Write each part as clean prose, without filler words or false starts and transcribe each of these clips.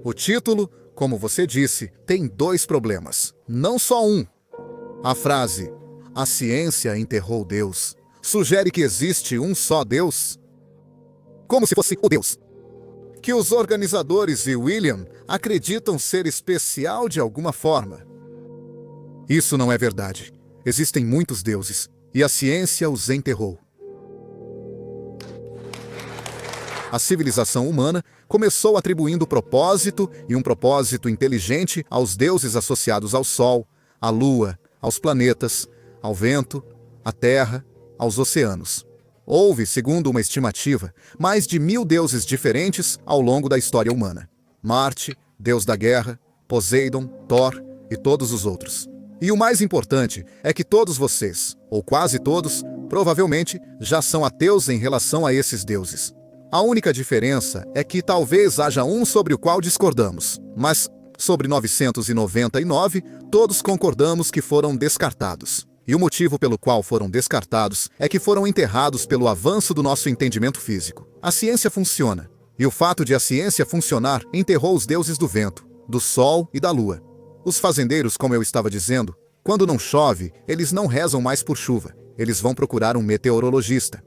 O título, como você disse, tem dois problemas, não só um. A frase "a ciência enterrou Deus" sugere que existe um só Deus, como se fosse o Deus que os organizadores e William acreditam ser especial de alguma forma. Isso não é verdade. Existem muitos deuses, e a ciência os enterrou. A civilização humana começou atribuindo propósito, e um propósito inteligente, aos deuses associados ao Sol, à Lua, aos planetas, ao vento, à Terra, aos oceanos. Houve, segundo uma estimativa, mais de 1000 deuses diferentes ao longo da história humana. Marte, deus da guerra, Poseidon, Thor e todos os outros. E o mais importante é que todos vocês, ou quase todos, provavelmente já são ateus em relação a esses deuses. A única diferença é que talvez haja um sobre o qual discordamos, mas sobre 999, todos concordamos que foram descartados. E o motivo pelo qual foram descartados é que foram enterrados pelo avanço do nosso entendimento físico. A ciência funciona, e o fato de a ciência funcionar enterrou os deuses do vento, do sol e da lua. Os fazendeiros, como eu estava dizendo, quando não chove, eles não rezam mais por chuva, eles vão procurar um meteorologista.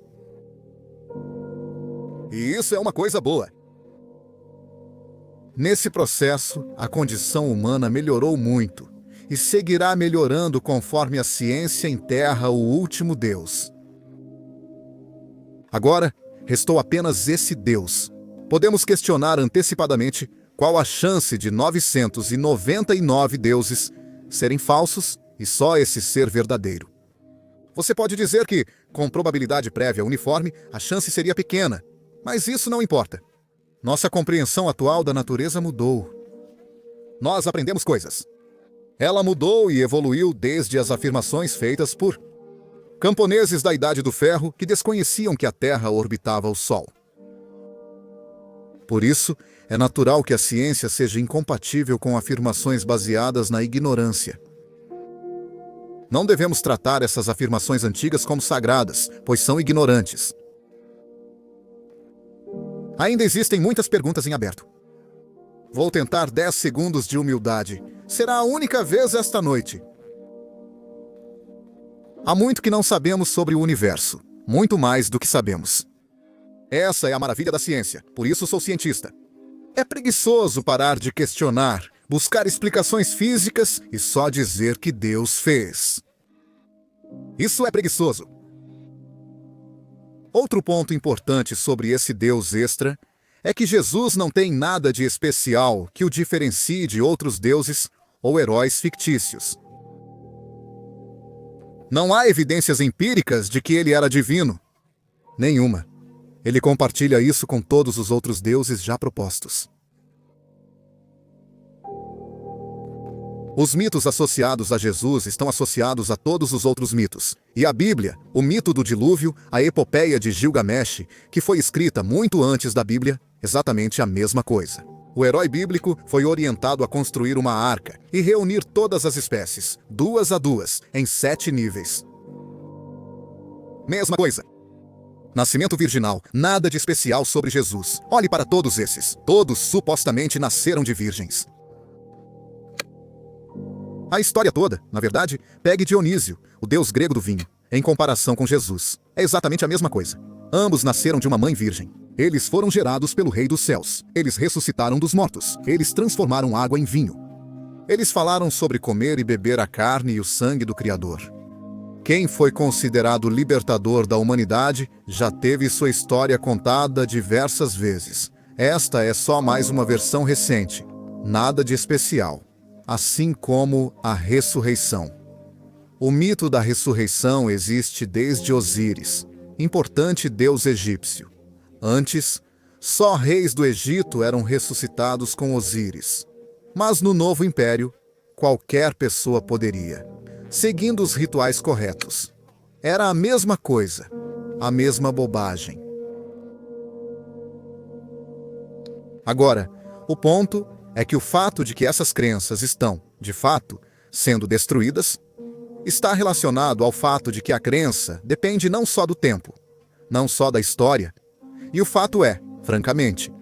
E isso é uma coisa boa. Nesse processo, a condição humana melhorou muito e seguirá melhorando conforme a ciência enterra o último Deus. Agora, restou apenas esse Deus. Podemos questionar antecipadamente qual a chance de 999 deuses serem falsos e só esse ser verdadeiro. Você pode dizer que, com probabilidade prévia uniforme, a chance seria pequena, mas isso não importa. Nossa compreensão atual da natureza mudou. Nós aprendemos coisas. Ela mudou e evoluiu desde as afirmações feitas por camponeses da Idade do Ferro que desconheciam que a Terra orbitava o Sol. Por isso, é natural que a ciência seja incompatível com afirmações baseadas na ignorância. Não devemos tratar essas afirmações antigas como sagradas, pois são ignorantes. Ainda existem muitas perguntas em aberto. Vou tentar 10 segundos de humildade. Será a única vez esta noite. Há muito que não sabemos sobre o universo. Muito mais do que sabemos. Essa é a maravilha da ciência. Por isso sou cientista. É preguiçoso parar de questionar, buscar explicações físicas e só dizer que Deus fez. Isso é preguiçoso. Outro ponto importante sobre esse Deus extra é que Jesus não tem nada de especial que o diferencie de outros deuses ou heróis fictícios. Não há evidências empíricas de que ele era divino. Nenhuma. Ele compartilha isso com todos os outros deuses já propostos. Os mitos associados a Jesus estão associados a todos os outros mitos. E a Bíblia, o mito do dilúvio, a epopeia de Gilgamesh, que foi escrita muito antes da Bíblia, exatamente a mesma coisa. O herói bíblico foi orientado a construir uma arca e reunir todas as espécies, 2 a 2, em 7 níveis. Mesma coisa. Nascimento virginal, nada de especial sobre Jesus. Olhe para todos esses. Todos supostamente nasceram de virgens. A história toda, na verdade, pegue Dionísio, o deus grego do vinho, em comparação com Jesus. É exatamente a mesma coisa. Ambos nasceram de uma mãe virgem. Eles foram gerados pelo Rei dos Céus. Eles ressuscitaram dos mortos. Eles transformaram água em vinho. Eles falaram sobre comer e beber a carne e o sangue do Criador. Quem foi considerado libertador da humanidade já teve sua história contada diversas vezes. Esta é só mais uma versão recente. Nada de especial. Assim como a ressurreição. O mito da ressurreição existe desde Osíris, importante deus egípcio. Antes, só reis do Egito eram ressuscitados com Osíris. Mas no novo império, qualquer pessoa poderia, seguindo os rituais corretos. Era a mesma coisa, a mesma bobagem. Agora, o ponto é que o fato de que essas crenças estão, de fato, sendo destruídas, está relacionado ao fato de que a crença depende não só do tempo, não só da história. E o fato é, francamente,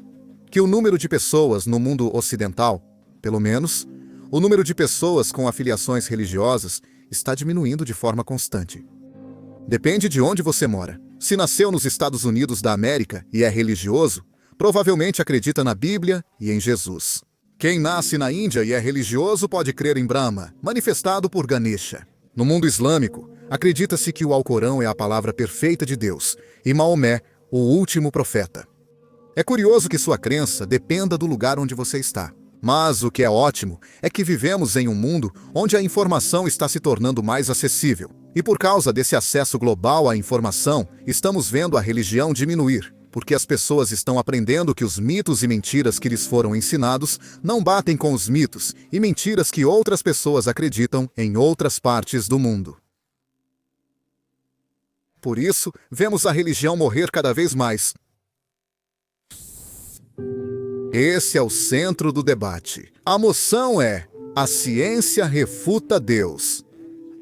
que o número de pessoas no mundo ocidental, pelo menos, o número de pessoas com afiliações religiosas está diminuindo de forma constante. Depende de onde você mora. Se nasceu nos Estados Unidos da América e é religioso, provavelmente acredita na Bíblia e em Jesus. Quem nasce na Índia e é religioso pode crer em Brahma, manifestado por Ganesha. No mundo islâmico, acredita-se que o Alcorão é a palavra perfeita de Deus e Maomé, o último profeta. É curioso que sua crença dependa do lugar onde você está. Mas o que é ótimo é que vivemos em um mundo onde a informação está se tornando mais acessível. E por causa desse acesso global à informação, estamos vendo a religião diminuir, porque as pessoas estão aprendendo que os mitos e mentiras que lhes foram ensinados não batem com os mitos e mentiras que outras pessoas acreditam em outras partes do mundo. Por isso, vemos a religião morrer cada vez mais. Esse é o centro do debate. A moção é: a ciência refuta Deus.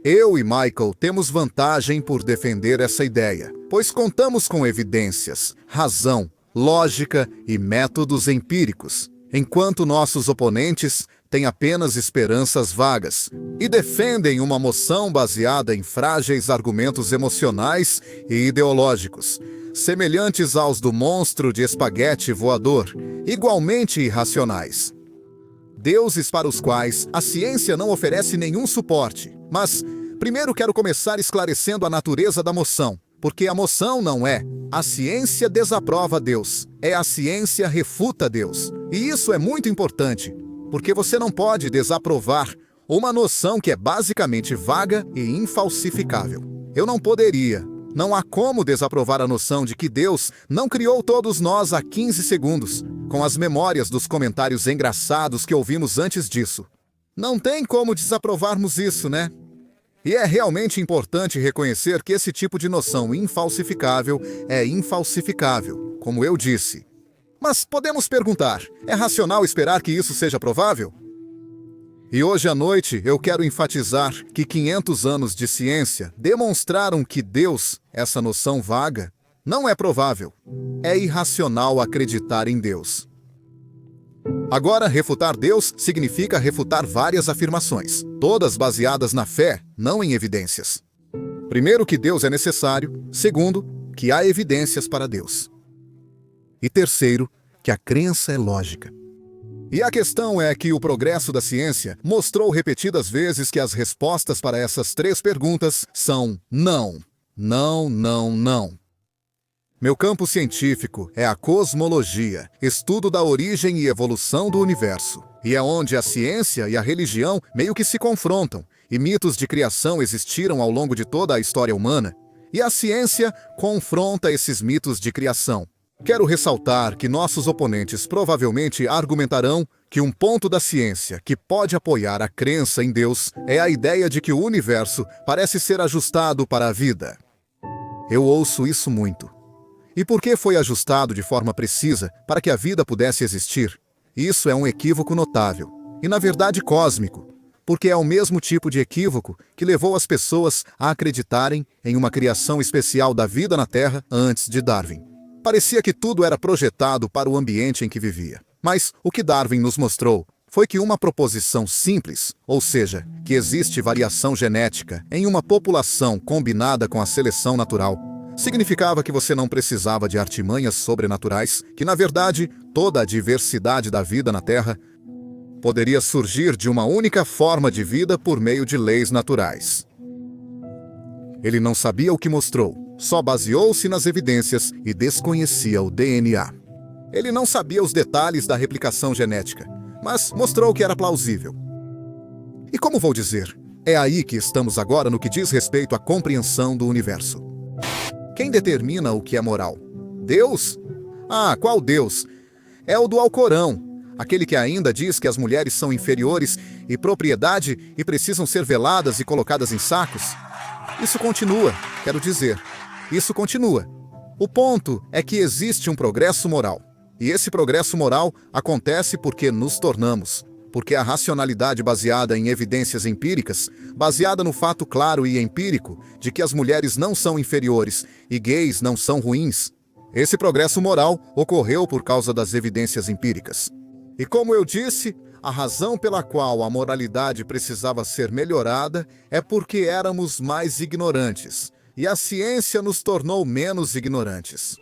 Eu e Michael temos vantagem por defender essa ideia, pois contamos com evidências, razão, lógica e métodos empíricos, enquanto nossos oponentes têm apenas esperanças vagas e defendem uma moção baseada em frágeis argumentos emocionais e ideológicos, semelhantes aos do monstro de espaguete voador, igualmente irracionais. Deuses para os quais a ciência não oferece nenhum suporte. Mas, primeiro quero começar esclarecendo a natureza da moção, porque a moção não é a ciência desaprova Deus, é a ciência refuta Deus. E isso é muito importante, porque você não pode desaprovar uma noção que é basicamente vaga e infalsificável. Eu não poderia. Não há como desaprovar a noção de que Deus não criou todos nós há 15 segundos, com as memórias dos comentários engraçados que ouvimos antes disso. Não tem como desaprovarmos isso, né? E é realmente importante reconhecer que esse tipo de noção infalsificável é infalsificável, como eu disse. Mas podemos perguntar, é racional esperar que isso seja provável? E hoje à noite eu quero enfatizar que 500 anos de ciência demonstraram que Deus, essa noção vaga, não é provável. É irracional acreditar em Deus. Agora, refutar Deus significa refutar várias afirmações, todas baseadas na fé, não em evidências. Primeiro, que Deus é necessário. Segundo, que há evidências para Deus. E terceiro, que a crença é lógica. E a questão é que o progresso da ciência mostrou repetidas vezes que as respostas para essas três perguntas são não, não, não, não. Meu campo científico é a cosmologia, estudo da origem e evolução do universo. E é onde a ciência e a religião meio que se confrontam, e mitos de criação existiram ao longo de toda a história humana, e a ciência confronta esses mitos de criação. Quero ressaltar que nossos oponentes provavelmente argumentarão que um ponto da ciência que pode apoiar a crença em Deus é a ideia de que o universo parece ser ajustado para a vida. Eu ouço isso muito. E por que foi ajustado de forma precisa para que a vida pudesse existir? Isso é um equívoco notável, e na verdade cósmico, porque é o mesmo tipo de equívoco que levou as pessoas a acreditarem em uma criação especial da vida na Terra antes de Darwin. Parecia que tudo era projetado para o ambiente em que vivia. Mas o que Darwin nos mostrou foi que uma proposição simples, ou seja, que existe variação genética em uma população combinada com a seleção natural, significava que você não precisava de artimanhas sobrenaturais, que na verdade toda a diversidade da vida na Terra poderia surgir de uma única forma de vida por meio de leis naturais. Ele não sabia o que mostrou, só baseou-se nas evidências e desconhecia o DNA. Ele não sabia os detalhes da replicação genética, mas mostrou que era plausível. E como vou dizer, é aí que estamos agora no que diz respeito à compreensão do universo. Quem determina o que é moral? Deus? Ah, qual Deus? É o do Alcorão, aquele que ainda diz que as mulheres são inferiores e propriedade e precisam ser veladas e colocadas em sacos. Isso continua, quero dizer, isso continua. O ponto é que existe um progresso moral. E esse progresso moral acontece porque nos tornamos, porque a racionalidade baseada em evidências empíricas, baseada no fato claro e empírico de que as mulheres não são inferiores e gays não são ruins, Esse progresso moral ocorreu por causa das evidências empíricas. E como eu disse, a razão pela qual a moralidade precisava ser melhorada é porque éramos mais ignorantes, e a ciência nos tornou menos ignorantes.